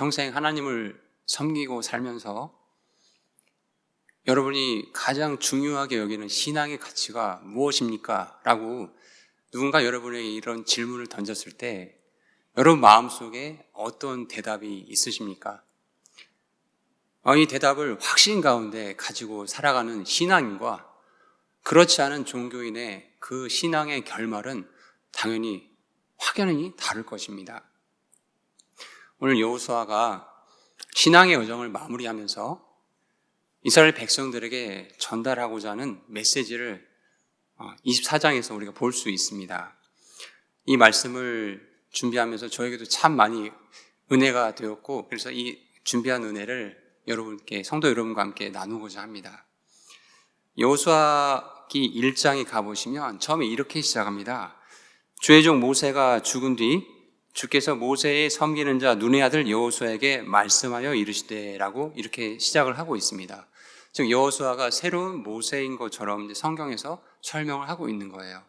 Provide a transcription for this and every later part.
평생 하나님을 섬기고 살면서 여러분이 가장 중요하게 여기는 신앙의 가치가 무엇입니까? 라고 누군가 여러분에게 이런 질문을 던졌을 때 여러분 마음속에 어떤 대답이 있으십니까? 이 대답을 확신 가운데 가지고 살아가는 신앙인과 그렇지 않은 종교인의 그 신앙의 결말은 당연히 확연히 다를 것입니다. 오늘 여호수아가 신앙의 여정을 마무리하면서 이스라엘 백성들에게 전달하고자 하는 메시지를 24장에서 우리가 볼 수 있습니다. 이 말씀을 준비하면서 저에게도 참 많이 은혜가 되었고, 그래서 이 준비한 은혜를 여러분께, 성도 여러분과 함께 나누고자 합니다. 여호수아기 1장에 가보시면 처음에 이렇게 시작합니다. 주의 종 모세가 죽은 뒤 주께서 모세의 섬기는 자 눈의 아들 여호수아에게 말씀하여 이르시되라고 이렇게 시작을 하고 있습니다. 즉 여호수아가 새로운 모세인 것처럼 성경에서 설명을 하고 있는 거예요.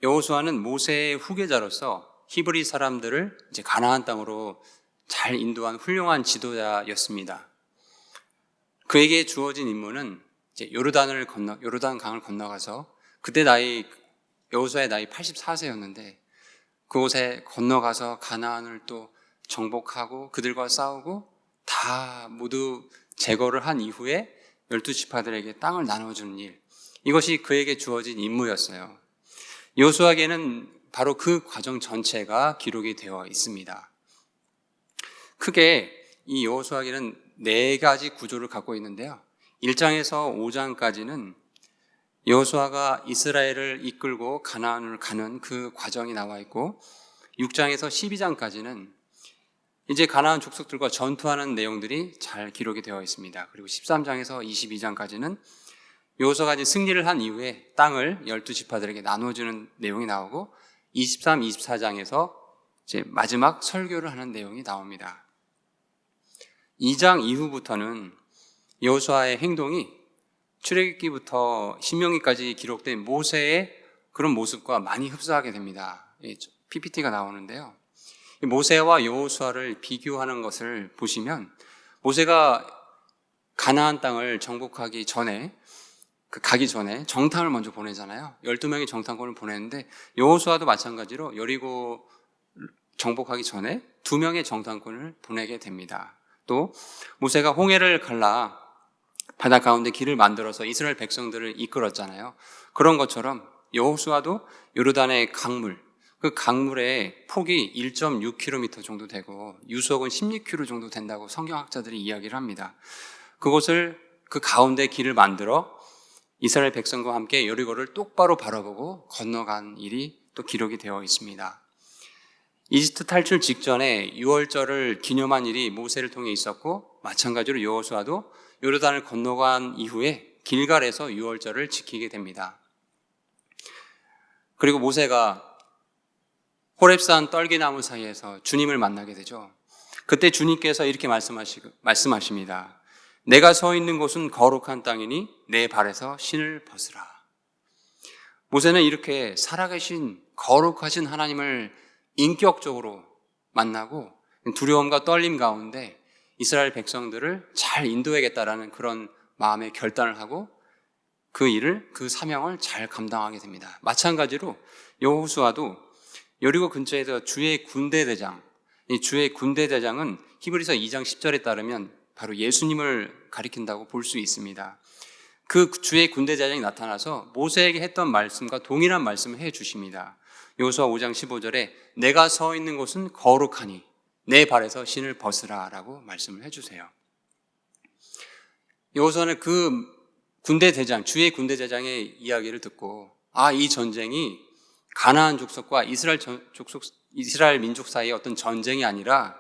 여호수아는 모세의 후계자로서 히브리 사람들을 이제 가나안 땅으로 잘 인도한 훌륭한 지도자였습니다. 그에게 주어진 임무는 이제 요르단 강을 건너가서 그때 여호수아의 나이 84세였는데 그곳에 건너가서 가나안을 또 정복하고 그들과 싸우고 다 모두 제거를 한 이후에 12지파들에게 땅을 나눠주는 일, 이것이 그에게 주어진 임무였어요. 여호수아에게는 바로 그 과정 전체가 기록이 되어 있습니다. 크게 이 여호수아에게는 4가지 구조를 갖고 있는데요. 1장에서 5장까지는 여호수아가 이스라엘을 이끌고 가나안을 가는 그 과정이 나와 있고 6장에서 12장까지는 이제 가나안 족속들과 전투하는 내용들이 잘 기록이 되어 있습니다. 그리고 13장에서 22장까지는 여호수아가 이제 승리를 한 이후에 땅을 12지파들에게 나눠주는 내용이 나오고 23, 24장에서 이제 마지막 설교를 하는 내용이 나옵니다. 2장 이후부터는 여호수아의 행동이 출애굽기부터 신명기까지 기록된 모세의 그런 모습과 많이 흡사하게 됩니다. PPT가 나오는데요. 모세와 여호수아를 비교하는 것을 보시면 모세가 가나안 땅을 정복하기 전에 가기 전에 정탐을 먼저 보내잖아요. 12명의 정탐꾼을 보냈는데 여호수아도 마찬가지로 여리고 정복하기 전에 2명의 정탐꾼을 보내게 됩니다. 또 모세가 홍해를 갈라 바다 가운데 길을 만들어서 이스라엘 백성들을 이끌었잖아요. 그런 것처럼 여호수아도 요르단의 강물, 그 강물의 폭이 1.6km 정도 되고 유속은 16km 정도 된다고 성경학자들이 이야기를 합니다. 그곳을 그 가운데 길을 만들어 이스라엘 백성과 함께 여리고를 똑바로 바라보고 건너간 일이 또 기록이 되어 있습니다. 이집트 탈출 직전에 유월절을 기념한 일이 모세를 통해 있었고 마찬가지로 여호수아도 요르단을 건너간 이후에 길갈에서 유월절을 지키게 됩니다. 그리고 모세가 호렙산 떨기나무 사이에서 주님을 만나게 되죠. 그때 주님께서 이렇게 말씀하십니다. 내가 서 있는 곳은 거룩한 땅이니 내 발에서 신을 벗으라. 모세는 이렇게 살아계신 거룩하신 하나님을 인격적으로 만나고 두려움과 떨림 가운데 이스라엘 백성들을 잘 인도해야겠다라는 그런 마음의 결단을 하고 그 사명을 잘 감당하게 됩니다. 마찬가지로 여호수아도 여리고 근처에서 주의 군대대장, 이 주의 군대대장은 히브리서 2장 10절에 따르면 바로 예수님을 가리킨다고 볼 수 있습니다. 그 주의 군대대장이 나타나서 모세에게 했던 말씀과 동일한 말씀을 해 주십니다. 여호수아 5장 15절에 내가 서 있는 곳은 거룩하니 내 발에서 신을 벗으라 라고 말씀을 해주세요. 여호수아는 그 군대대장, 주의 군대대장의 이야기를 듣고 이 전쟁이 가나안 족속과 이스라엘 민족 사이의 어떤 전쟁이 아니라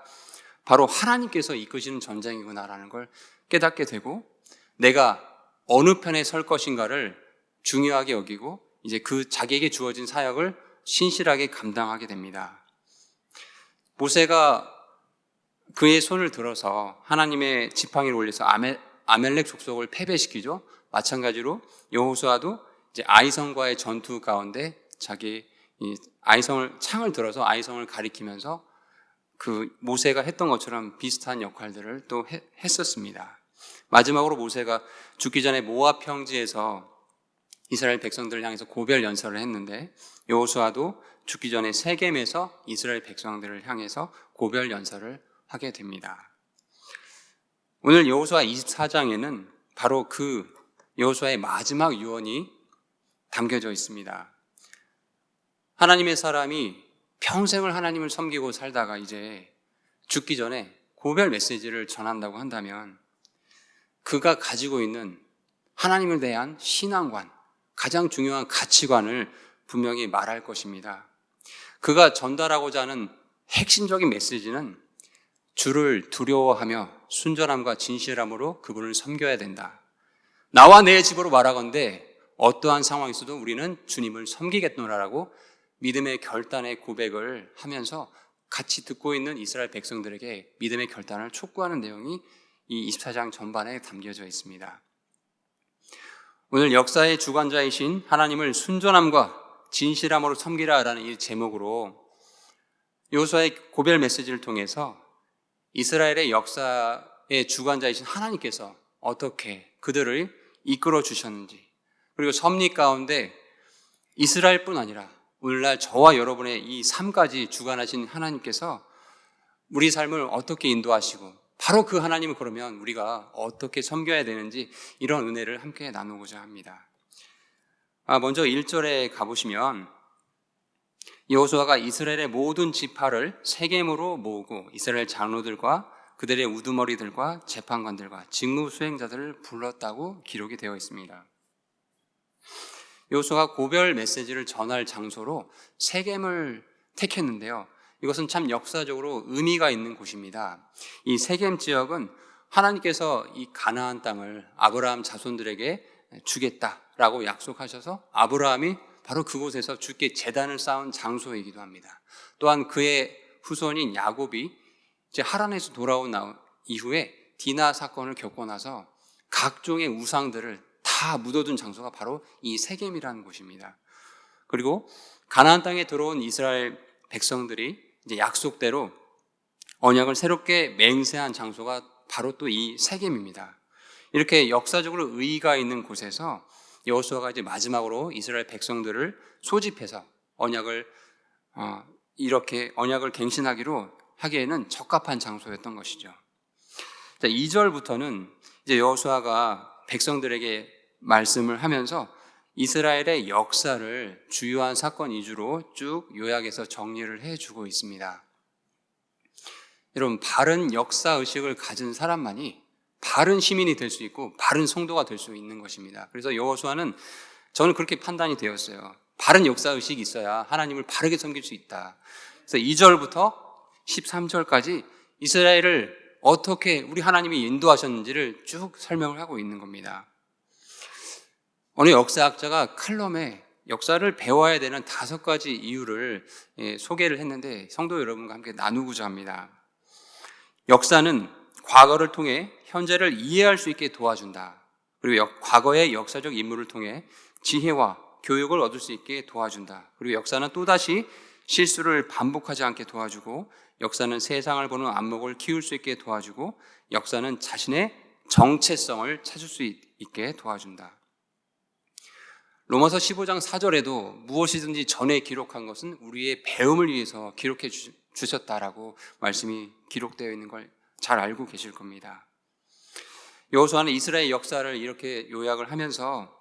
바로 하나님께서 이끄시는 전쟁이구나라는 걸 깨닫게 되고 내가 어느 편에 설 것인가를 중요하게 여기고 이제 그 자기에게 주어진 사역을 신실하게 감당하게 됩니다. 모세가 그의 손을 들어서 하나님의 지팡이를 올려서 아멜렉 족속을 패배시키죠. 마찬가지로 여호수아도 이제 아이성과의 전투 가운데 자기 창을 들어서 아이성을 가리키면서 그 모세가 했던 것처럼 비슷한 역할들을 또 했었습니다. 마지막으로 모세가 죽기 전에 모압 평지에서 이스라엘 백성들을 향해서 고별 연설을 했는데, 여호수아도 죽기 전에 세겜에서 이스라엘 백성들을 향해서 고별 연설을 하게 됩니다. 오늘 여호수아 24장에는 바로 그 여호수아의 마지막 유언이 담겨져 있습니다. 하나님의 사람이 평생을 하나님을 섬기고 살다가 이제 죽기 전에 고별 메시지를 전한다고 한다면 그가 가지고 있는 하나님에 대한 신앙관, 가장 중요한 가치관을 분명히 말할 것입니다. 그가 전달하고자 하는 핵심적인 메시지는 주를 두려워하며 순전함과 진실함으로 그분을 섬겨야 된다. 나와 내 집으로 말하건대 어떠한 상황에서도 우리는 주님을 섬기겠노라라고 믿음의 결단의 고백을 하면서 같이 듣고 있는 이스라엘 백성들에게 믿음의 결단을 촉구하는 내용이 이 24장 전반에 담겨져 있습니다. 오늘 역사의 주관자이신 하나님을 순전함과 진실함으로 섬기라라는 이 제목으로 여호수아의 고별 메시지를 통해서 이스라엘의 역사의 주관자이신 하나님께서 어떻게 그들을 이끌어 주셨는지, 그리고 섭리 가운데 이스라엘뿐 아니라 오늘날 저와 여러분의 이 삶까지 주관하신 하나님께서 우리 삶을 어떻게 인도하시고 바로 그 하나님을 그러면 우리가 어떻게 섬겨야 되는지 이런 은혜를 함께 나누고자 합니다. 먼저 1절에 가보시면 여호수아가 이스라엘의 모든 지파를 세겜으로 모으고 이스라엘 장로들과 그들의 우두머리들과 재판관들과 직무 수행자들을 불렀다고 기록이 되어 있습니다. 여호수아가 고별 메시지를 전할 장소로 세겜을 택했는데요. 이것은 참 역사적으로 의미가 있는 곳입니다. 이 세겜 지역은 하나님께서 이 가나안 땅을 아브라함 자손들에게 주겠다라고 약속하셔서 아브라함이 바로 그곳에서 주께 제단을 쌓은 장소이기도 합니다. 또한 그의 후손인 야곱이 이제 하란에서 돌아온 이후에 디나 사건을 겪고 나서 각종의 우상들을 다 묻어둔 장소가 바로 이 세겜이라는 곳입니다. 그리고 가나안 땅에 들어온 이스라엘 백성들이 이제 약속대로 언약을 새롭게 맹세한 장소가 바로 또 이 세겜입니다. 이렇게 역사적으로 의의가 있는 곳에서 여호수아가 이제 마지막으로 이스라엘 백성들을 소집해서 이렇게 언약을 갱신하기로 하기에는 적합한 장소였던 것이죠. 2절부터는 이제 여호수아가 백성들에게 말씀을 하면서 이스라엘의 역사를 주요한 사건 위주로 쭉 요약해서 정리를 해주고 있습니다. 여러분, 바른 역사 의식을 가진 사람만이 바른 시민이 될 수 있고 바른 성도가 될 수 있는 것입니다. 그래서 여호수아는 저는 그렇게 판단이 되었어요. 바른 역사 의식이 있어야 하나님을 바르게 섬길 수 있다. 그래서 2절부터 13절까지 이스라엘을 어떻게 우리 하나님이 인도하셨는지를 쭉 설명을 하고 있는 겁니다. 어느 역사학자가 칼럼에 역사를 배워야 되는 5가지 이유를 소개를 했는데 성도 여러분과 함께 나누고자 합니다. 역사는 과거를 통해 현재를 이해할 수 있게 도와준다. 그리고 과거의 역사적 인물을 통해 지혜와 교육을 얻을 수 있게 도와준다. 그리고 역사는 또다시 실수를 반복하지 않게 도와주고, 역사는 세상을 보는 안목을 키울 수 있게 도와주고, 역사는 자신의 정체성을 찾을 수 있게 도와준다. 로마서 15장 4절에도 무엇이든지 전에 기록한 것은 우리의 배움을 위해서 기록해 주셨다라고 말씀이 기록되어 있는 걸 잘 알고 계실 겁니다. 여호수아는 이스라엘 역사를 이렇게 요약을 하면서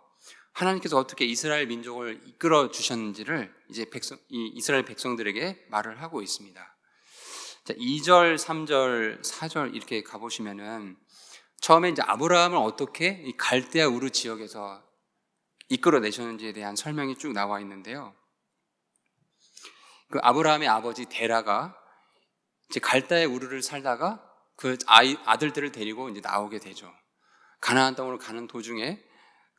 하나님께서 어떻게 이스라엘 민족을 이끌어 주셨는지를 이제 이스라엘 백성들에게 말을 하고 있습니다. 자, 2절, 3절, 4절 이렇게 가보시면은 처음에 이제 아브라함을 어떻게 이 갈대아 우르 지역에서 이끌어내셨는지에 대한 설명이 쭉 나와 있는데요. 그 아브라함의 아버지 데라가 이제 갈대아 우르를 살다가 그 아들들을 데리고 이제 나오게 되죠. 가나안 땅으로 가는 도중에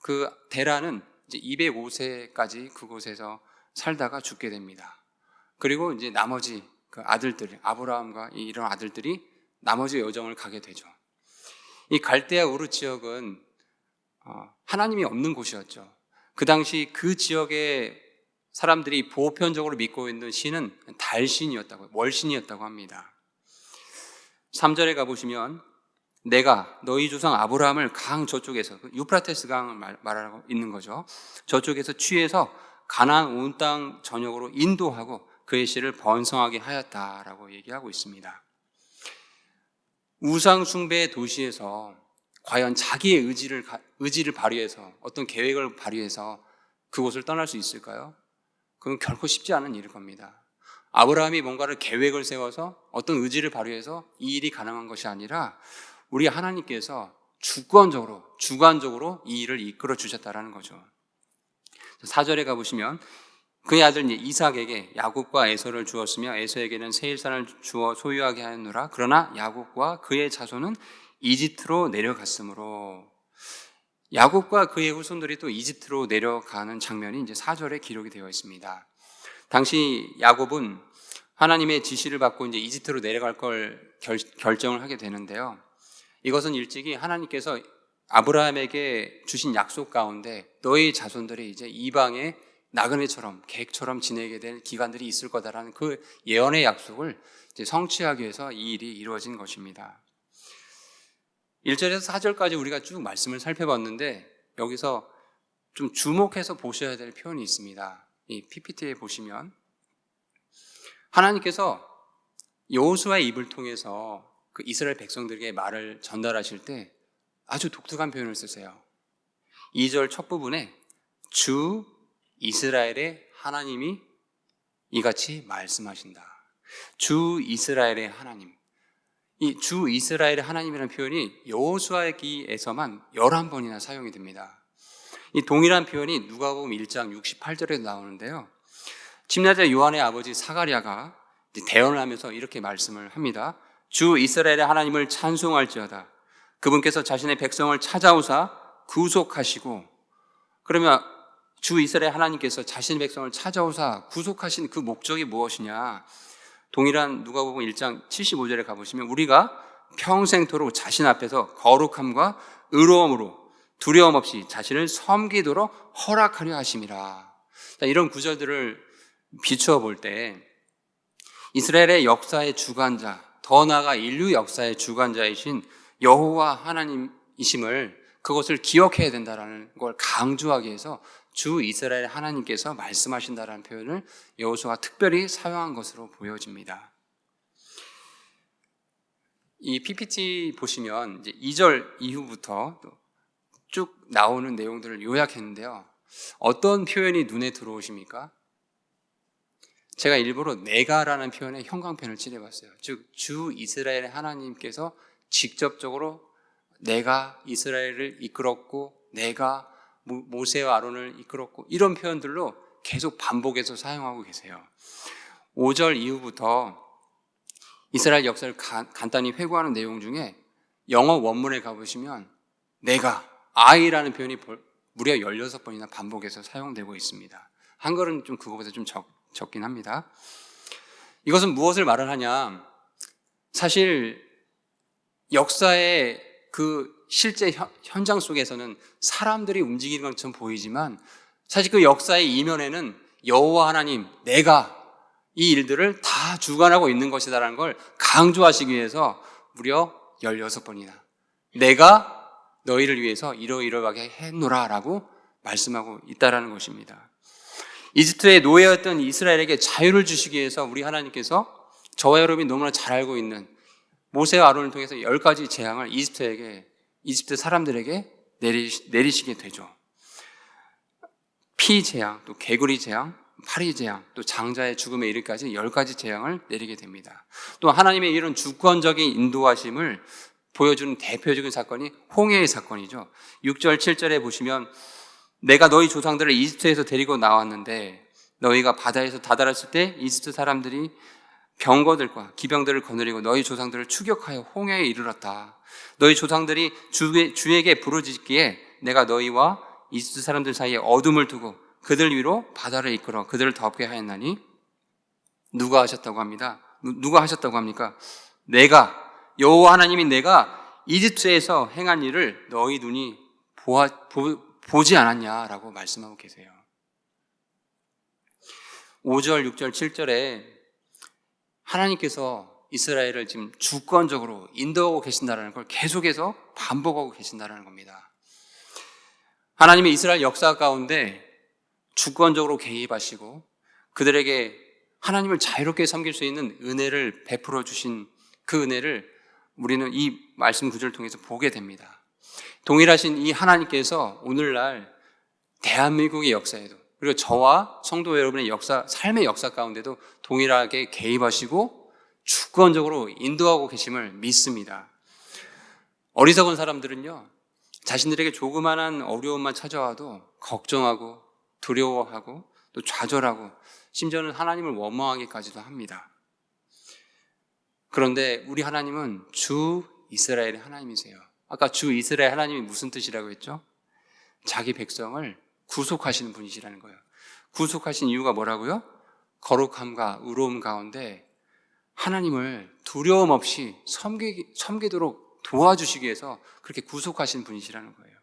그 데라는 이제 205세까지 그곳에서 살다가 죽게 됩니다. 그리고 이제 나머지 그 아들들, 아브라함과 이런 아들들이 나머지 여정을 가게 되죠. 이 갈대아 우르 지역은 하나님이 없는 곳이었죠. 그 당시 그 지역의 사람들이 보편적으로 믿고 있는 신은 달신이었다고, 월신이었다고 합니다. 3절에 가보시면 내가 너희 조상 아브라함을 강 저쪽에서, 유프라테스 강을 말하고 있는 거죠. 저쪽에서 취해서 가나안 온 땅 전역으로 인도하고 그의 씨를 번성하게 하였다라고 얘기하고 있습니다. 우상 숭배의 도시에서 과연 자기의 의지를 발휘해서 어떤 계획을 발휘해서 그곳을 떠날 수 있을까요? 그건 결코 쉽지 않은 일일 겁니다. 아브라함이 뭔가를 계획을 세워서 어떤 의지를 발휘해서 이 일이 가능한 것이 아니라 우리 하나님께서 주관적으로 이 일을 이끌어 주셨다라는 거죠. 4절에 가보시면 그의 아들 이삭에게 야곱과 에서를 주었으며 에서에게는 세일산을 주어 소유하게 하였노라. 그러나 야곱과 그의 자손은 이집트로 내려갔으므로, 야곱과 그의 후손들이 또 이집트로 내려가는 장면이 이제 4절에 기록이 되어 있습니다. 당시 야곱은 하나님의 지시를 받고 이제 이집트로 내려갈 걸 결정을 하게 되는데요. 이것은 일찍이 하나님께서 아브라함에게 주신 약속 가운데 너희 자손들이 이제 이방의 나그네처럼 객처럼 지내게 될 기간들이 있을 거다라는 그 예언의 약속을 이제 성취하기 위해서 이 일이 이루어진 것입니다. 1절에서 4절까지 우리가 쭉 말씀을 살펴봤는데 여기서 좀 주목해서 보셔야 될 표현이 있습니다. 이 PPT에 보시면 하나님께서 여호수아의 입을 통해서 그 이스라엘 백성들에게 말을 전달하실 때 아주 독특한 표현을 쓰세요. 2절 첫 부분에 주 이스라엘의 하나님이 이같이 말씀하신다. 주 이스라엘의 하나님. 이 주 이스라엘의 하나님이라는 표현이 여호수아기에서만 11번이나 사용이 됩니다. 이 동일한 표현이 누가복음 1장 68절에도 나오는데요. 침례자 요한의 아버지 사가랴가 대언을 하면서 이렇게 말씀을 합니다. 주 이스라엘의 하나님을 찬송할지어다. 그분께서 자신의 백성을 찾아오사 구속하시고, 그러면 주 이스라엘 하나님께서 자신의 백성을 찾아오사 구속하신 그 목적이 무엇이냐? 동일한 누가복음 1장 75절에 가보시면 우리가 평생토록 자신 앞에서 거룩함과 의로움으로 두려움 없이 자신을 섬기도록 허락하려 하심이라. 이런 구절들을 비추어 볼 때 이스라엘의 역사의 주관자, 더 나아가 인류 역사의 주관자이신 여호와 하나님이심을, 그것을 기억해야 된다는 걸 강조하기 위해서 주 이스라엘 하나님께서 말씀하신다라는 표현을 여호수아가 특별히 사용한 것으로 보여집니다. 이 PPT 보시면 이제 2절 이후부터 쭉 나오는 내용들을 요약했는데요. 어떤 표현이 눈에 들어오십니까? 제가 일부러 내가라는 표현에 형광펜을 칠해봤어요. 즉 주 이스라엘의 하나님께서 직접적으로 내가 이스라엘을 이끌었고 내가 모세와 아론을 이끌었고 이런 표현들로 계속 반복해서 사용하고 계세요. 5절 이후부터 이스라엘 역사를 간단히 회고하는 내용 중에 영어 원문에 가보시면 내가, I라는 표현이 무려 16번이나 반복해서 사용되고 있습니다. 한글은 좀 그거보다 좀 적긴 합니다. 이것은 무엇을 말을 하냐? 사실 역사의 그 실제 현장 속에서는 사람들이 움직이는 것처럼 보이지만 사실 그 역사의 이면에는 여호와 하나님, 내가 이 일들을 다 주관하고 있는 것이다라는 걸 강조하시기 위해서 무려 16번이나 내가 너희를 위해서 이러이러하게 했노라 라고 말씀하고 있다라는 것입니다. 이집트의 노예였던 이스라엘에게 자유를 주시기 위해서 우리 하나님께서 저와 여러분이 너무나 잘 알고 있는 모세와 아론을 통해서 10가지 재앙을 이집트 사람들에게 내리시게 되죠. 피 재앙, 또 개구리 재앙, 파리 재앙, 또 장자의 죽음에 이르기까지 10가지 재앙을 내리게 됩니다. 또 하나님의 이런 주권적인 인도하심을 보여주는 대표적인 사건이 홍해의 사건이죠. 6절, 7절에 보시면 내가 너희 조상들을 이집트에서 데리고 나왔는데 너희가 바다에서 다다랐을 때 이집트 사람들이 병거들과 기병들을 거느리고 너희 조상들을 추격하여 홍해에 이르렀다. 너희 조상들이 주에게 부르짖기에 내가 너희와 이집트 사람들 사이에 어둠을 두고 그들 위로 바다를 이끌어 그들을 덮게 하였나니 누가 하셨다고 합니다. 누가 하셨다고 합니까? 내가, 여호와 하나님이 내가 이집트에서 행한 일을 너희 눈이 보지 않았냐라고 말씀하고 계세요. 5절, 6절, 7절에 하나님께서 이스라엘을 지금 주권적으로 인도하고 계신다는 걸 계속해서 반복하고 계신다는 겁니다. 하나님의 이스라엘 역사 가운데 주권적으로 개입하시고 그들에게 하나님을 자유롭게 섬길 수 있는 은혜를 베풀어 주신 그 은혜를 우리는 이 말씀 구절을 통해서 보게 됩니다. 동일하신 이 하나님께서 오늘날 대한민국의 역사에도 그리고 저와 성도 여러분의 역사, 삶의 역사 가운데도 동일하게 개입하시고 주권적으로 인도하고 계심을 믿습니다. 어리석은 사람들은요, 자신들에게 조그마한 어려움만 찾아와도 걱정하고 두려워하고 또 좌절하고 심지어는 하나님을 원망하기까지도 합니다. 그런데 우리 하나님은 주 이스라엘의 하나님이세요. 아까 주 이스라엘 하나님이 무슨 뜻이라고 했죠? 자기 백성을 구속하시는 분이시라는 거예요. 구속하신 이유가 뭐라고요? 거룩함과 의로움 가운데 하나님을 두려움 없이 섬기도록 도와주시기 위해서 그렇게 구속하신 분이시라는 거예요.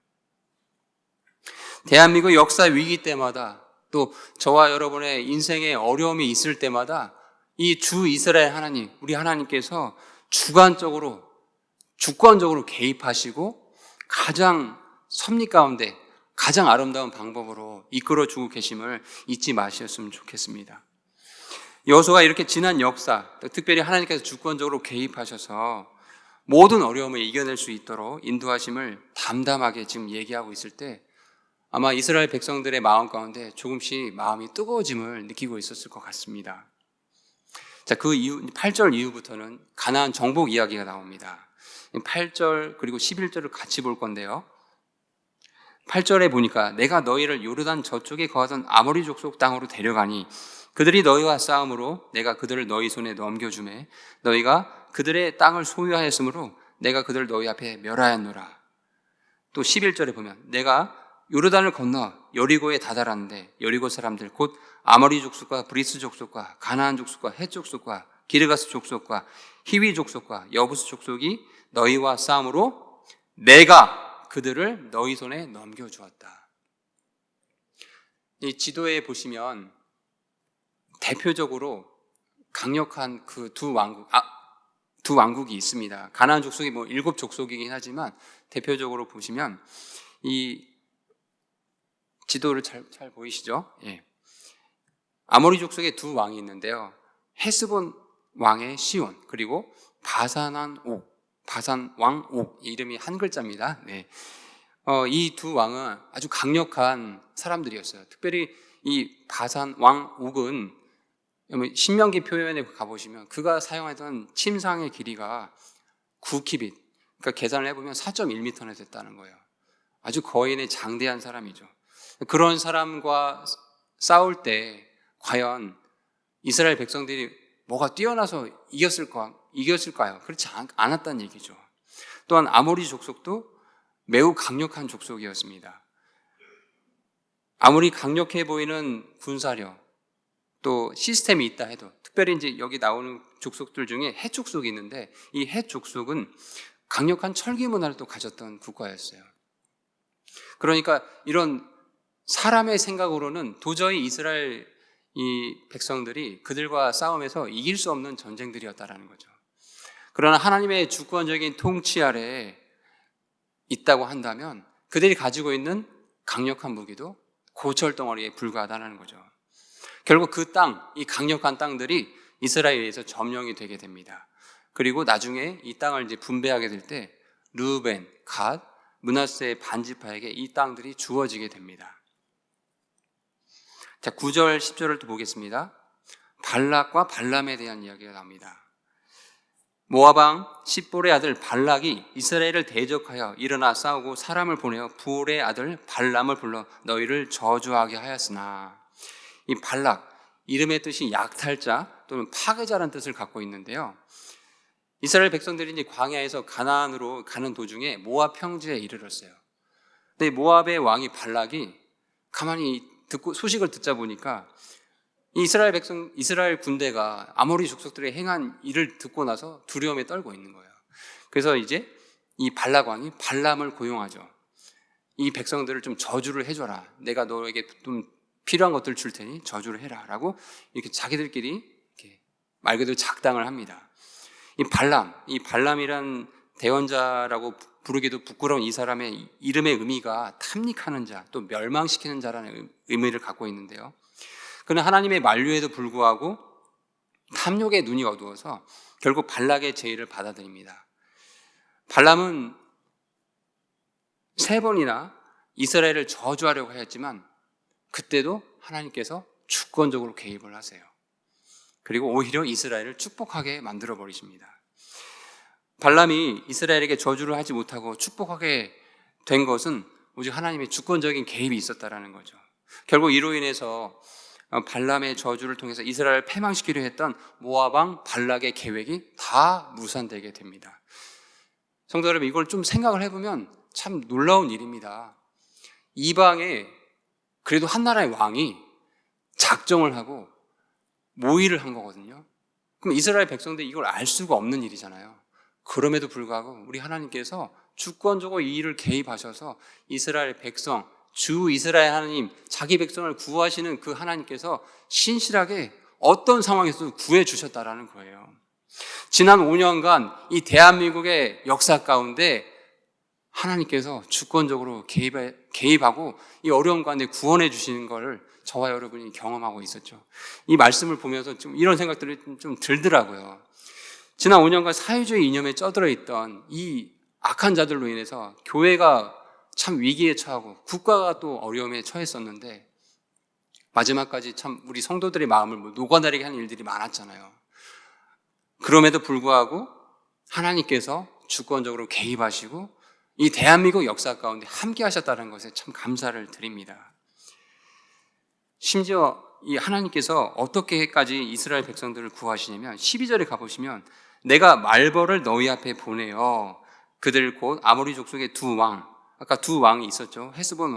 대한민국 역사 위기 때마다 또 저와 여러분의 인생에 어려움이 있을 때마다 이 주 이스라엘 하나님, 우리 하나님께서 주권적으로 개입하시고 가장 섭리 가운데 가장 아름다운 방법으로 이끌어주고 계심을 잊지 마셨으면 좋겠습니다. 여호수아가 이렇게 지난 역사, 특별히 하나님께서 주권적으로 개입하셔서 모든 어려움을 이겨낼 수 있도록 인도하심을 담담하게 지금 얘기하고 있을 때 아마 이스라엘 백성들의 마음 가운데 조금씩 마음이 뜨거워짐을 느끼고 있었을 것 같습니다. 자, 그 이후 8절 이후부터는 가나안 정복 이야기가 나옵니다. 8절 그리고 11절을 같이 볼 건데요. 8절에 보니까 내가 너희를 요르단 저쪽에 거하던 아모리 족속 땅으로 데려가니 그들이 너희와 싸움으로 내가 그들을 너희 손에 넘겨주매 너희가 그들의 땅을 소유하였으므로 내가 그들을 너희 앞에 멸하였노라. 또 11절에 보면 내가 요르단을 건너 여리고에 다다랐는데 여리고 사람들 곧 아모리 족속과 브리스 족속과 가나안 족속과 헷 족속과 기르가스 족속과 히위 족속과 여부스 족속이 너희와 싸움으로 내가 그들을 너희 손에 넘겨주었다. 이 지도에 보시면 대표적으로 강력한 그 두 왕국이 있습니다. 가나안 족속이 7족속이긴 하지만 대표적으로 보시면 이 지도를 잘 보이시죠? 예. 아모리 족속의 두 왕이 있는데요. 헤스본 왕의 시온 그리고 바산 왕 옥, 이름이 한 글자입니다. 네. 이 두 왕은 아주 강력한 사람들이었어요. 특별히 이 바산 왕 옥은 신명기 표현에 가보시면 그가 사용하던 침상의 길이가 9키빗, 그러니까 계산을 해보면 4.1m나 됐다는 거예요. 아주 거인의 장대한 사람이죠. 그런 사람과 싸울 때 과연 이스라엘 백성들이 뭐가 뛰어나서 이겼을까요? 그렇지 않았다는 얘기죠. 또한 아모리 족속도 매우 강력한 족속이었습니다. 아무리 강력해 보이는 군사력 또 시스템이 있다 해도 특별히 이제 여기 나오는 족속들 중에 헷 족속이 있는데 이 헷 족속은 강력한 철기 문화를 또 가졌던 국가였어요. 그러니까 이런 사람의 생각으로는 도저히 이스라엘 이 백성들이 그들과 싸움에서 이길 수 없는 전쟁들이었다라는 거죠. 그러나 하나님의 주권적인 통치 아래에 있다고 한다면 그들이 가지고 있는 강력한 무기도 고철 덩어리에 불과하다는 거죠. 결국 그 땅, 이 강력한 땅들이 이스라엘에서 점령이 되게 됩니다. 그리고 나중에 이 땅을 이제 분배하게 될 때 르우벤, 갓, 므낫세 반지파에게 이 땅들이 주어지게 됩니다. 자, 9절, 10절을 또 보겠습니다. 발락과 발람에 대한 이야기가 나옵니다. 모압 왕 십볼의 아들 발락이 이스라엘을 대적하여 일어나 싸우고 사람을 보내어 부올의 아들 발람을 불러 너희를 저주하게 하였으나, 이 발락, 이름의 뜻이 약탈자 또는 파괴자라는 뜻을 갖고 있는데요. 이스라엘 백성들이 이제 광야에서 가나안으로 가는 도중에 모압 평지에 이르렀어요. 근데 모압의 왕이 발락이 가만히 소식을 듣자 보니까 이스라엘 군대가 아모리 족속들의 행한 일을 듣고 나서 두려움에 떨고 있는 거예요. 그래서 이제 이 발락 왕이 발람을 고용하죠. 이 백성들을 좀 저주를 해줘라. 내가 너에게 좀 필요한 것들 줄 테니 저주를 해라. 라고 이렇게 자기들끼리 이렇게 말 그대로 작당을 합니다. 이 발람이란 대언자라고 부르기도 부끄러운 이 사람의 이름의 의미가 탐닉하는 자, 또 멸망시키는 자라는 의미를 갖고 있는데요. 그는 하나님의 만류에도 불구하고 탐욕의 눈이 어두워서 결국 발락의 제의를 받아들입니다. 발람은 3번이나 이스라엘을 저주하려고 하였지만 그때도 하나님께서 주권적으로 개입을 하세요. 그리고 오히려 이스라엘을 축복하게 만들어 버리십니다. 발람이 이스라엘에게 저주를 하지 못하고 축복하게 된 것은 오직 하나님의 주권적인 개입이 있었다라는 거죠. 결국 이로 인해서 발람의 저주를 통해서 이스라엘을 패망시키려 했던 모압 왕 발락의 계획이 다 무산되게 됩니다. 성도 여러분, 이걸 좀 생각을 해보면 참 놀라운 일입니다. 이방에 그래도 한 나라의 왕이 작정을 하고 모의를 한 거거든요. 그럼 이스라엘 백성들이 이걸 알 수가 없는 일이잖아요. 그럼에도 불구하고 우리 하나님께서 주권적으로 이 일을 개입하셔서 이스라엘 백성, 주 이스라엘 하나님, 자기 백성을 구하시는 그 하나님께서 신실하게 어떤 상황에서도 구해주셨다라는 거예요. 지난 5년간 이 대한민국의 역사 가운데 하나님께서 주권적으로 개입하고 이 어려운 가운데 구원해 주시는 것을 저와 여러분이 경험하고 있었죠. 이 말씀을 보면서 좀 이런 생각들이 좀 들더라고요. 지난 5년간 사회주의 이념에 쩌들어 있던 이 악한 자들로 인해서 교회가 참 위기에 처하고 국가가 또 어려움에 처했었는데 마지막까지 참 우리 성도들의 마음을 녹아내리게 하는 일들이 많았잖아요. 그럼에도 불구하고 하나님께서 주권적으로 개입하시고 이 대한민국 역사 가운데 함께 하셨다는 것에 참 감사를 드립니다. 심지어 이 하나님께서 어떻게까지 이스라엘 백성들을 구하시냐면 12절에 가보시면 내가 말벌을 너희 앞에 보내어 그들 곧 아모리 족속의 두 왕, 아까 두 왕이 있었죠. 헤스본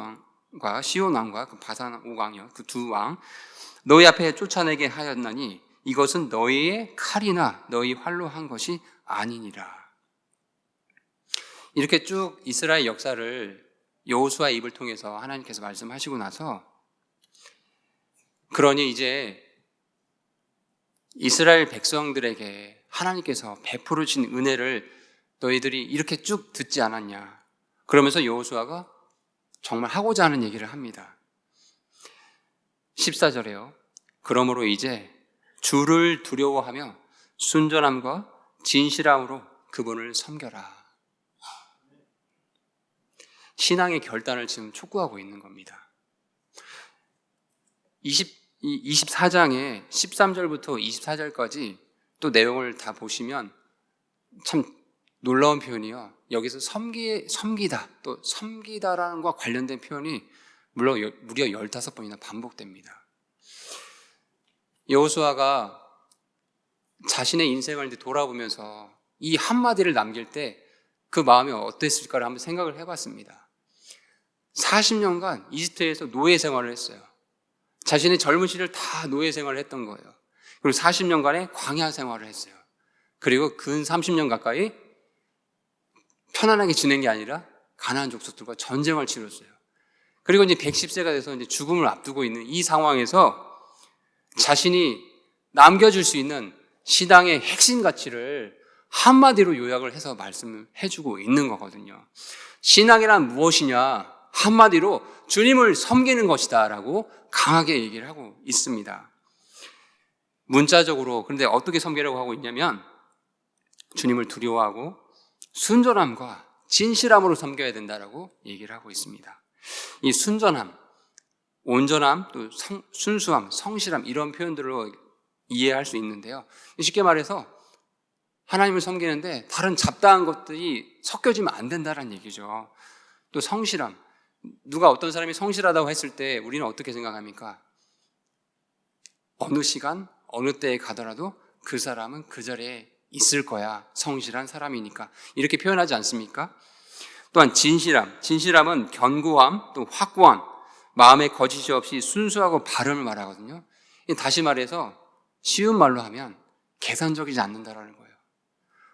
왕과 시온 왕과 그 바산 오강이요. 그 두 왕 너희 앞에 쫓아내게 하였나니 이것은 너희의 칼이나 너희 활로 한 것이 아니니라. 이렇게 쭉 이스라엘 역사를 여호수아 입을 통해서 하나님께서 말씀하시고 나서 그러니 이제 이스라엘 백성들에게 하나님께서 베풀어 주신 은혜를 너희들이 이렇게 쭉 듣지 않았냐. 그러면서 여호수아가 정말 하고자 하는 얘기를 합니다. 14절에요. 그러므로 이제 주를 두려워하며 순전함과 진실함으로 그분을 섬겨라. 신앙의 결단을 지금 촉구하고 있는 겁니다. 24장에 13절부터 24절까지 또 내용을 다 보시면 참 놀라운 표현이요. 여기서 섬기다, 또 섬기다라는 것과 관련된 표현이 무려 15번이나 반복됩니다. 여호수아가 자신의 인생을 돌아보면서 이 한마디를 남길 때 그 마음이 어땠을까를 한번 생각을 해봤습니다. 40년간 이집트에서 노예 생활을 했어요. 자신의 젊은 시절 다 노예 생활을 했던 거예요. 그리고 40년간의 광야 생활을 했어요. 그리고 근 30년 가까이 편안하게 지낸 게 아니라 가나안 족속들과 전쟁을 치렀어요. 그리고 이제 110세가 돼서 이제 죽음을 앞두고 있는 이 상황에서 자신이 남겨줄 수 있는 신앙의 핵심 가치를 한마디로 요약을 해서 말씀을 해주고 있는 거거든요. 신앙이란 무엇이냐? 한마디로 주님을 섬기는 것이다 라고 강하게 얘기를 하고 있습니다. 문자적으로 그런데 어떻게 섬기라고 하고 있냐면 주님을 두려워하고 순전함과 진실함으로 섬겨야 된다라고 얘기를 하고 있습니다. 이 순전함, 온전함, 또 순수함, 성실함 이런 표현들로 이해할 수 있는데요. 쉽게 말해서 하나님을 섬기는데 다른 잡다한 것들이 섞여지면 안 된다는 얘기죠. 또 성실함, 누가 어떤 사람이 성실하다고 했을 때 우리는 어떻게 생각합니까? 어느 시간, 어느 때에 가더라도 그 사람은 그 자리에 있을 거야. 성실한 사람이니까. 이렇게 표현하지 않습니까? 또한 진실함은 견고함, 또 확고함, 마음에 거짓이 없이 순수하고 바름을 말하거든요. 다시 말해서 쉬운 말로 하면 계산적이지 않는다라는 거예요.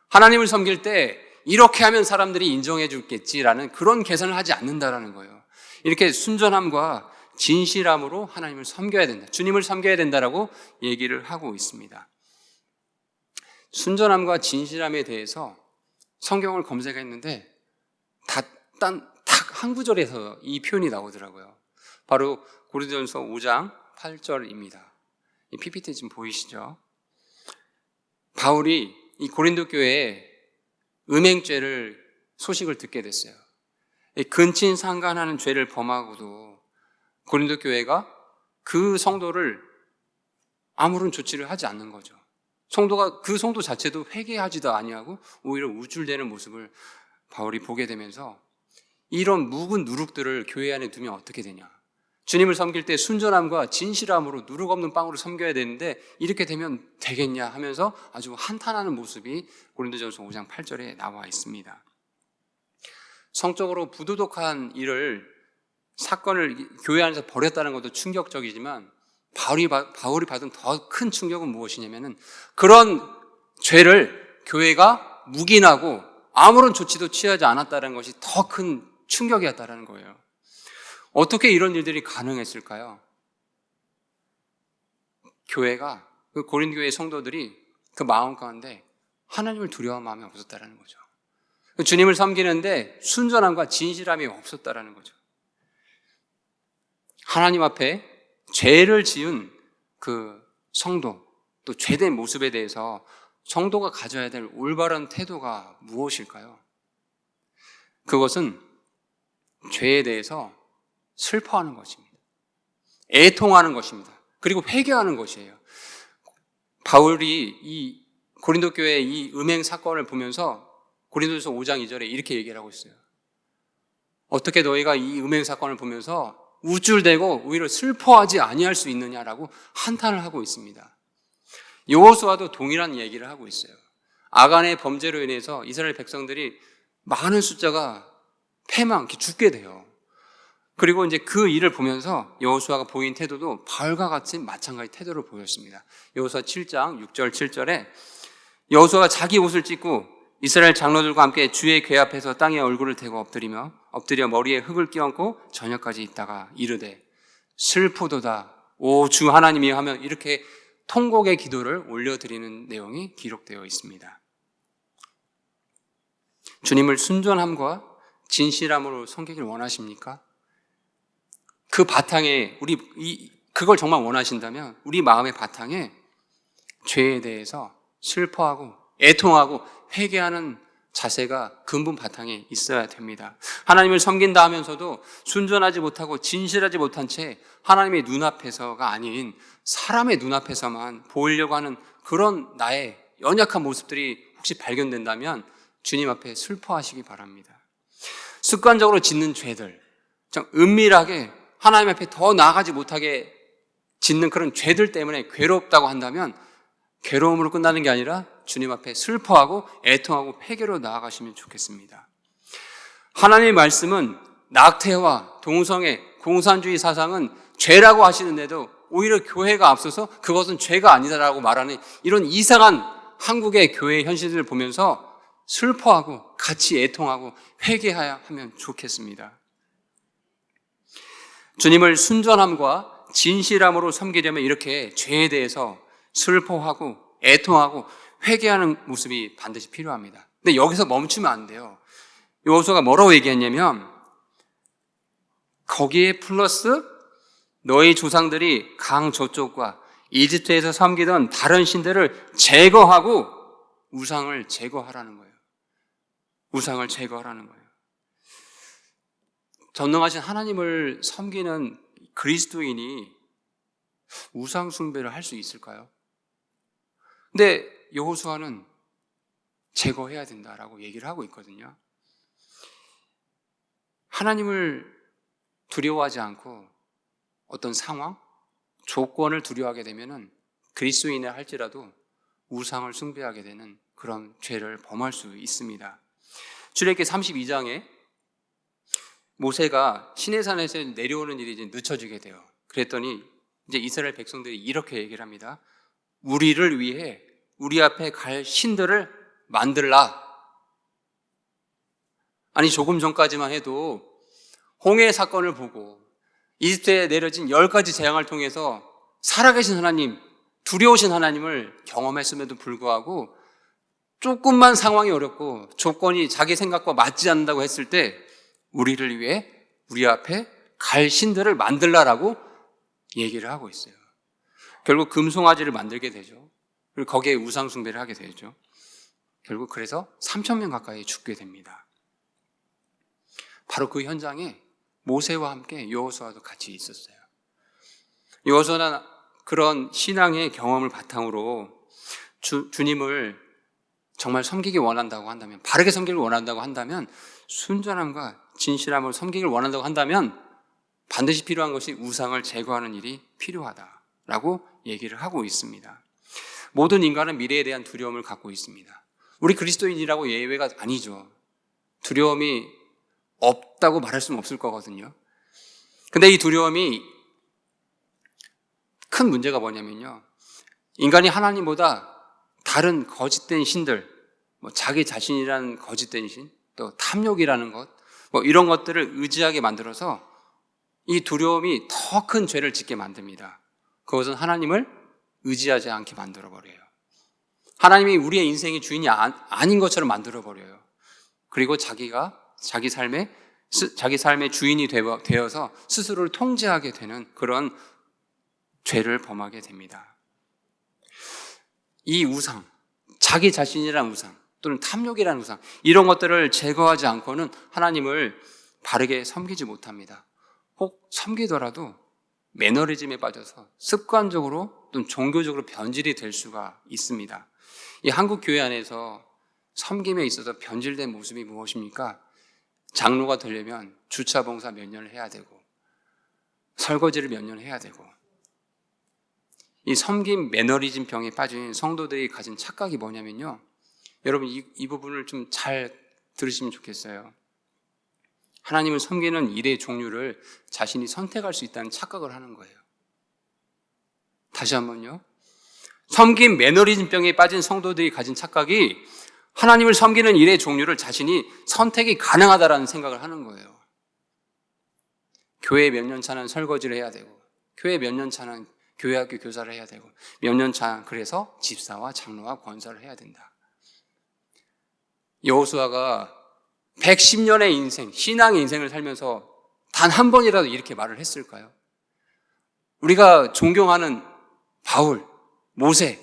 하나님을 섬길 때 이렇게 하면 사람들이 인정해 줄겠지라는 그런 계산을 하지 않는다라는 거예요. 이렇게 순전함과 진실함으로 하나님을 섬겨야 된다. 주님을 섬겨야 된다라고 얘기를 하고 있습니다. 순전함과 진실함에 대해서 성경을 검색했는데 딱 한 구절에서 이 표현이 나오더라고요. 바로 고린도전서 5장 8절입니다. 이 PPT 지금 보이시죠? 바울이 이 고린도 교회에 음행죄를 소식을 듣게 됐어요. 근친상간하는 죄를 범하고도 고린도 교회가 그 성도를 아무런 조치를 하지 않는 거죠. 성도가 그 성도 자체도 회개하지도 아니하고 오히려 우쭐대는 모습을 바울이 보게 되면서 이런 묵은 누룩들을 교회 안에 두면 어떻게 되냐. 주님을 섬길 때 순전함과 진실함으로 누룩 없는 빵으로 섬겨야 되는데 이렇게 되면 되겠냐 하면서 아주 한탄하는 모습이 고린도전서 5장 8절에 나와 있습니다. 성적으로 부도덕한 사건을 교회 안에서 벌였다는 것도 충격적이지만 바울이 받은 더 큰 충격은 무엇이냐면은 그런 죄를 교회가 묵인하고 아무런 조치도 취하지 않았다는 것이 더 큰 충격이었다는 거예요. 어떻게 이런 일들이 가능했을까요? 교회가, 그 고린도 교회 성도들이 그 마음 가운데 하나님을 두려워하는 마음이 없었다는 거죠. 주님을 섬기는데 순전함과 진실함이 없었다는 거죠. 하나님 앞에 죄를 지은 그 성도, 또 죄된 모습에 대해서 성도가 가져야 될 올바른 태도가 무엇일까요? 그것은 죄에 대해서 슬퍼하는 것입니다. 애통하는 것입니다. 그리고 회개하는 것이에요. 바울이 이 고린도 교회의 이 음행 사건을 보면서 고린도전서 5장 2절에 이렇게 얘기를 하고 있어요. 어떻게 너희가 이 음행 사건을 보면서 우쭐대고 오히려 슬퍼하지 아니할 수 있느냐라고 한탄을 하고 있습니다. 여호수아도 동일한 얘기를 하고 있어요. 아간의 범죄로 인해서 이스라엘 백성들이 많은 숫자가 죽게 돼요. 그리고 이제 그 일을 보면서 여호수아가 보인 태도도 바울과 같이 마찬가지 태도를 보였습니다. 여호수아 7장 6절 7절에 여호수아가 자기 옷을 찢고 이스라엘 장로들과 함께 주의 궤 앞에서 땅에 얼굴을 대고 엎드려 머리에 흙을 끼얹고 저녁까지 있다가 이르되 슬프도다 오 주 하나님이여 하며 이렇게 통곡의 기도를 올려드리는 내용이 기록되어 있습니다. 주님을 순전함과 진실함으로 섬기길 원하십니까? 그 바탕에 그걸 정말 원하신다면 우리 마음의 바탕에 죄에 대해서 슬퍼하고 애통하고 회개하는 자세가 근본 바탕에 있어야 됩니다. 하나님을 섬긴다 하면서도 순전하지 못하고 진실하지 못한 채 하나님의 눈앞에서가 아닌 사람의 눈앞에서만 보이려고 하는 그런 나의 연약한 모습들이 혹시 발견된다면 주님 앞에 슬퍼하시기 바랍니다. 습관적으로 짓는 죄들, 좀 은밀하게 하나님 앞에 더 나아가지 못하게 짓는 그런 죄들 때문에 괴롭다고 한다면 괴로움으로 끝나는 게 아니라 주님 앞에 슬퍼하고 애통하고 회개로 나아가시면 좋겠습니다. 하나님의 말씀은 낙태와 동성애, 공산주의 사상은 죄라고 하시는데도 오히려 교회가 앞서서 그것은 죄가 아니다라고 말하는 이런 이상한 한국의 교회 현실들을 보면서 슬퍼하고 같이 애통하고 회개해야 하면 좋겠습니다. 주님을 순전함과 진실함으로 섬기려면 이렇게 죄에 대해서 슬퍼하고 애통하고 회개하는 모습이 반드시 필요합니다. 근데 여기서 멈추면 안 돼요. 여호수아가 뭐라고 얘기했냐면 거기에 플러스 너희 조상들이 강 저쪽과 이집트에서 섬기던 다른 신들을 제거하고 우상을 제거하라는 거예요. 우상을 제거하라는 거예요. 전능하신 하나님을 섬기는 그리스도인이 우상 숭배를 할 수 있을까요? 근데 여호수아는 제거해야 된다라고 얘기를 하고 있거든요. 하나님을 두려워하지 않고 어떤 상황, 조건을 두려워하게 되면은 그리스도인이라 할지라도 우상을 숭배하게 되는 그런 죄를 범할 수 있습니다. 출애굽기 32장에 모세가 시내산에서 내려오는 일이 이제 늦춰지게 돼요. 그랬더니 이제 이스라엘 백성들이 이렇게 얘기를 합니다. 우리를 위해 우리 앞에 갈 신들을 만들라. 아니 조금 전까지만 해도 홍해 사건을 보고 이집트에 내려진 10가지 재앙을 통해서 살아계신 하나님, 두려우신 하나님을 경험했음에도 불구하고 조금만 상황이 어렵고 조건이 자기 생각과 맞지 않는다고 했을 때 우리를 위해 우리 앞에 갈 신들을 만들라라고 얘기를 하고 있어요. 결국 금송아지를 만들게 되죠. 그리고 거기에 우상 숭배를 하게 되죠. 결국 그래서 3,000명 가까이 죽게 됩니다. 바로 그 현장에 모세와 함께 여호수아도 같이 있었어요. 여호수아는 그런 신앙의 경험을 바탕으로 주님을 정말 섬기기 원한다고 한다면, 바르게 섬기길 원한다고 한다면, 순전함과 진실함을 섬기길 원한다고 한다면 반드시 필요한 것이 우상을 제거하는 일이 필요하다라고 얘기를 하고 있습니다. 모든 인간은 미래에 대한 두려움을 갖고 있습니다. 우리 그리스도인이라고 예외가 아니죠. 두려움이 없다고 말할 수는 없을 거거든요. 근데 이 두려움이 큰 문제가 뭐냐면요, 인간이 하나님보다 다른 거짓된 신들, 자기 자신이라는 거짓된 신, 또 탐욕이라는 것, 이런 것들을 의지하게 만들어서 이 두려움이 더 큰 죄를 짓게 만듭니다. 그것은 하나님을 의지하지 않게 만들어버려요. 하나님이 우리의 인생의 주인이 아닌 것처럼 만들어버려요. 그리고 자기 삶의 주인이 되어서 스스로를 통제하게 되는 그런 죄를 범하게 됩니다. 이 우상, 자기 자신이란 우상, 또는 탐욕이라는 우상, 이런 것들을 제거하지 않고는 하나님을 바르게 섬기지 못합니다. 혹 섬기더라도 매너리즘에 빠져서 습관적으로 또는 종교적으로 변질이 될 수가 있습니다. 이 한국 교회 안에서 섬김에 있어서 변질된 모습이 무엇입니까? 장로가 되려면 주차 봉사 몇 년을 해야 되고, 설거지를 몇 년을 해야 되고, 이 섬김 매너리즘 병에 빠진 성도들이 가진 착각이 뭐냐면요, 여러분 이 부분을 좀 잘 들으시면 좋겠어요. 하나님을 섬기는 일의 종류를 자신이 선택할 수 있다는 착각을 하는 거예요. 다시 한번요. 섬김 매너리즘 병에 빠진 성도들이 가진 착각이 하나님을 섬기는 일의 종류를 자신이 선택이 가능하다라는 생각을 하는 거예요. 교회 몇 년 차는 설거지를 해야 되고, 교회 몇 년 차는 교회 학교 교사를 해야 되고, 몇 년 차 그래서 집사와 장로와 권사를 해야 된다. 여호수아가 110년의 인생, 신앙의 인생을 살면서 단 한 번이라도 이렇게 말을 했을까요? 우리가 존경하는 바울, 모세,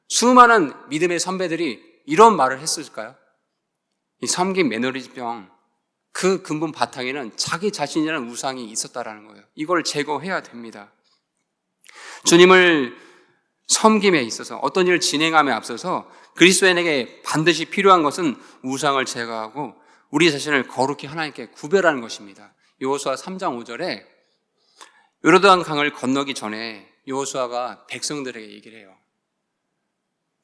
수많은 믿음의 선배들이 이런 말을 했을까요? 이 섬김 매너리즘병, 그 근본 바탕에는 자기 자신이라는 우상이 있었다라는 거예요. 이걸 제거해야 됩니다. 주님을 섬김에 있어서, 어떤 일을 진행함에 앞서서 그리스도인에게 반드시 필요한 것은 우상을 제거하고 우리 자신을 거룩히 하나님께 구별하는 것입니다. 여호수아 3장 5절에 요르단 강을 건너기 전에 여호수아가 백성들에게 얘기를 해요.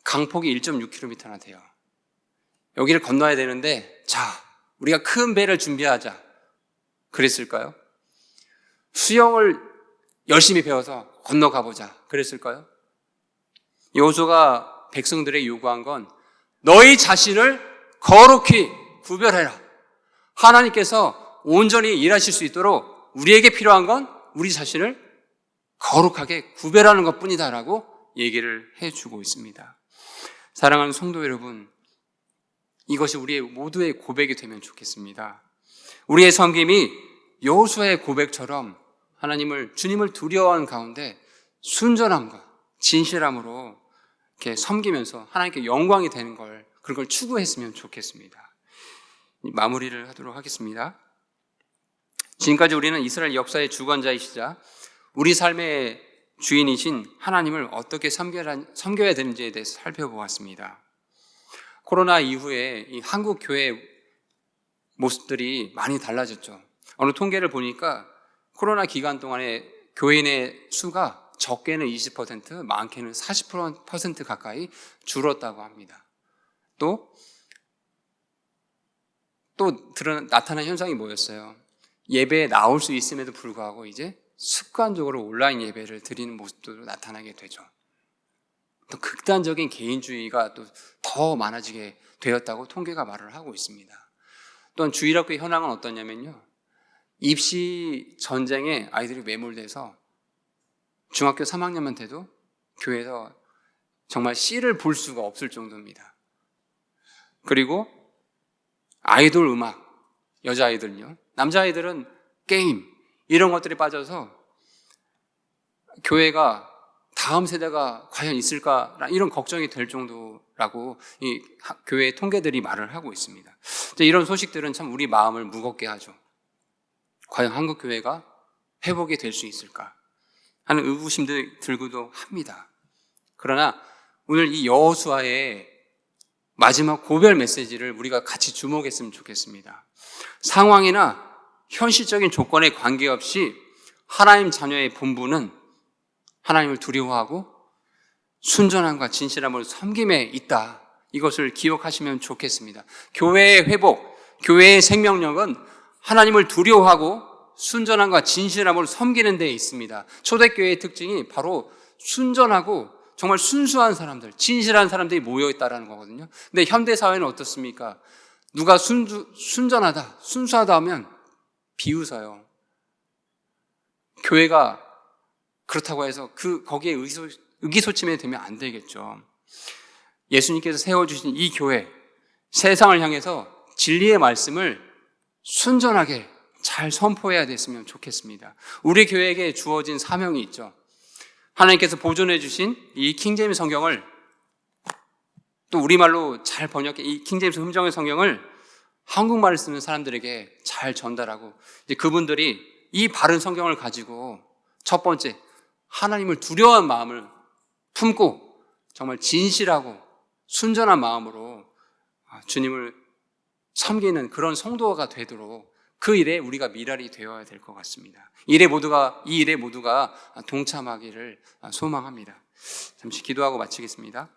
강폭이 1.6km나 돼요. 여기를 건너야 되는데, 자, 우리가 큰 배를 준비하자. 그랬을까요? 수영을 열심히 배워서 건너가보자. 그랬을까요? 여호수아가 백성들에게 요구한 건 너희 자신을 거룩히 구별해라. 하나님께서 온전히 일하실 수 있도록 우리에게 필요한 건 우리 자신을 거룩하게 구별하는 것뿐이다라고 얘기를 해주고 있습니다. 사랑하는 성도 여러분, 이것이 우리의 모두의 고백이 되면 좋겠습니다. 우리의 섬김이 여호수아의 고백처럼 주님을 두려워하는 가운데 순전함과 진실함으로 이렇게 섬기면서 하나님께 영광이 되는 그런 걸 추구했으면 좋겠습니다. 마무리를 하도록 하겠습니다. 지금까지 우리는 이스라엘 역사의 주관자이시자 우리 삶의 주인이신 하나님을 어떻게 섬겨야 되는지에 대해서 살펴보았습니다. 코로나 이후에 이 한국 교회 모습들이 많이 달라졌죠. 어느 통계를 보니까 코로나 기간 동안에 교인의 수가 적게는 20%, 많게는 40% 가까이 줄었다고 합니다. 또 나타난 현상이 뭐였어요? 예배에 나올 수 있음에도 불구하고 이제 습관적으로 온라인 예배를 드리는 모습도 나타나게 되죠. 또 극단적인 개인주의가 또 더 많아지게 되었다고 통계가 말을 하고 있습니다. 또한 주일학교의 현황은 어떠냐면요, 입시 전쟁에 아이들이 매몰돼서 중학교 3학년만 돼도 교회에서 정말 씨를 볼 수가 없을 정도입니다. 그리고 아이돌 음악, 여자아이들요. 남자아이들은 게임, 이런 것들에 빠져서 교회가 다음 세대가 과연 있을까 이런 걱정이 될 정도라고 이 교회 통계들이 말을 하고 있습니다. 이런 소식들은 참 우리 마음을 무겁게 하죠. 과연 한국 교회가 회복이 될 수 있을까 하는 의구심들 들기도 합니다. 그러나 오늘 이 여호수아의 마지막 고별 메시지를 우리가 같이 주목했으면 좋겠습니다. 상황이나 현실적인 조건에 관계없이 하나님 자녀의 본분은 하나님을 두려워하고 순전함과 진실함으로 섬김에 있다. 이것을 기억하시면 좋겠습니다. 교회의 회복, 교회의 생명력은 하나님을 두려워하고 순전함과 진실함으로 섬기는 데에 있습니다. 초대교회의 특징이 바로 순전하고 정말 순수한 사람들, 진실한 사람들이 모여있다는 거거든요. 근데 현대사회는 어떻습니까? 누가 순전하다, 순수하다 하면 비웃어요. 교회가 그렇다고 해서 거기에 의기소침해 되면 안 되겠죠. 예수님께서 세워주신 이 교회, 세상을 향해서 진리의 말씀을 순전하게 잘 선포해야 됐으면 좋겠습니다. 우리 교회에게 주어진 사명이 있죠. 하나님께서 보존해 주신 이 킹제임스 성경을, 또 우리말로 잘 번역해 이 킹제임스 흠정의 성경을 한국말을 쓰는 사람들에게 잘 전달하고, 이제 그분들이 이 바른 성경을 가지고 첫 번째 하나님을 두려워하는 마음을 품고 정말 진실하고 순전한 마음으로 주님을 섬기는 그런 성도가 되도록 그 일에 우리가 미랄이 되어야 될 것 같습니다. 이 일에 모두가 동참하기를 소망합니다. 잠시 기도하고 마치겠습니다.